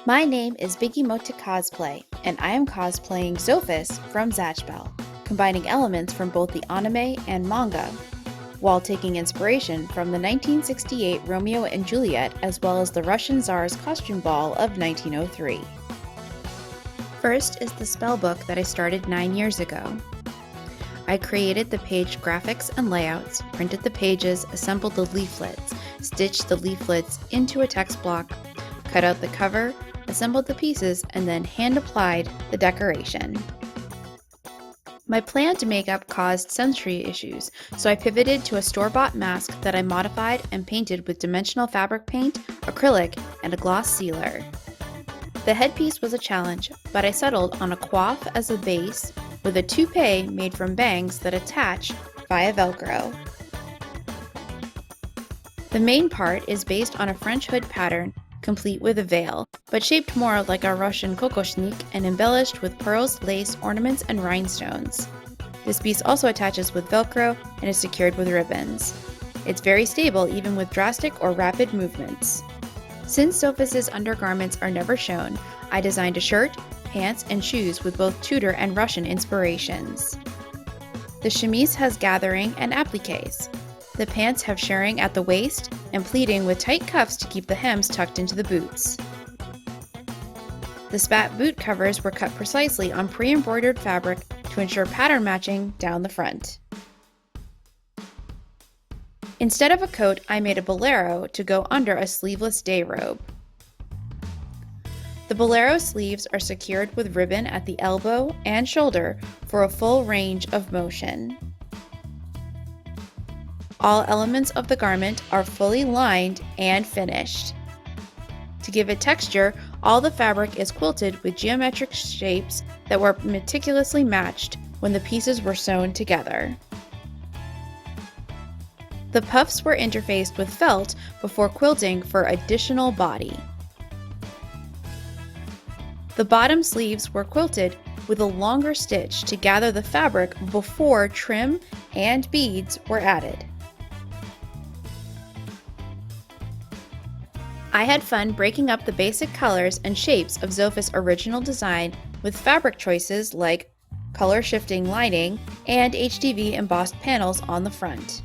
My name is Biggie Mota Cosplay, and I am cosplaying Zofis from Zatch, combining elements from both the anime and manga, while taking inspiration from the 1968 Romeo and Juliet as well as the Russian Tsar's costume ball of 1903. First is the spellbook that I started 9 years ago. I created the page graphics and layouts, printed the pages, assembled the leaflets, stitched the leaflets into a text block, cut out the cover, assembled the pieces, and then hand-applied the decoration. My planned makeup caused sensory issues, so I pivoted to a store-bought mask that I modified and painted with dimensional fabric paint, acrylic, and a gloss sealer. The headpiece was a challenge, but I settled on a coif as a base with a toupee made from bangs that attach via Velcro. The main part is based on a French hood pattern, complete with a veil, but shaped more like a Russian kokoshnik and embellished with pearls, lace, ornaments, and rhinestones. This piece also attaches with Velcro and is secured with ribbons. It's very stable even with drastic or rapid movements. Since Zofis' undergarments are never shown, I designed a shirt, pants, and shoes with both Tudor and Russian inspirations. The chemise has gathering and appliques. The pants have shirring at the waist and pleating with tight cuffs to keep the hems tucked into the boots. The spat boot covers were cut precisely on pre-embroidered fabric to ensure pattern matching down the front. Instead of a coat, I made a bolero to go under a sleeveless day robe. The bolero sleeves are secured with ribbon at the elbow and shoulder for a full range of motion. All elements of the garment are fully lined and finished. To give it texture, all the fabric is quilted with geometric shapes that were meticulously matched when the pieces were sewn together. The puffs were interfaced with felt before quilting for additional body. The bottom sleeves were quilted with a longer stitch to gather the fabric before trim and beads were added. I had fun breaking up the basic colors and shapes of Zofis' original design with fabric choices like color-shifting lining and HTV embossed panels on the front.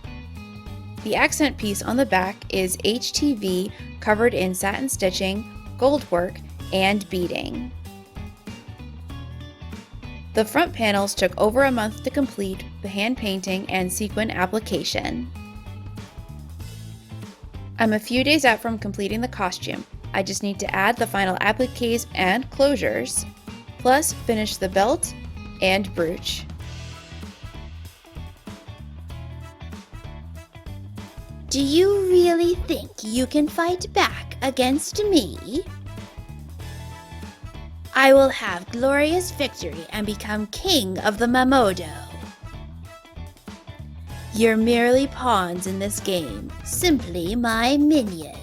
The accent piece on the back is HTV covered in satin stitching, gold work, and beading. The front panels took over a month to complete the hand painting and sequin application. I'm a few days out from completing the costume. I just need to add the final appliques and closures, plus finish the belt and brooch. Do you really think you can fight back against me? I will have glorious victory and become king of the Mamodo. You're merely pawns in this game, simply my minions.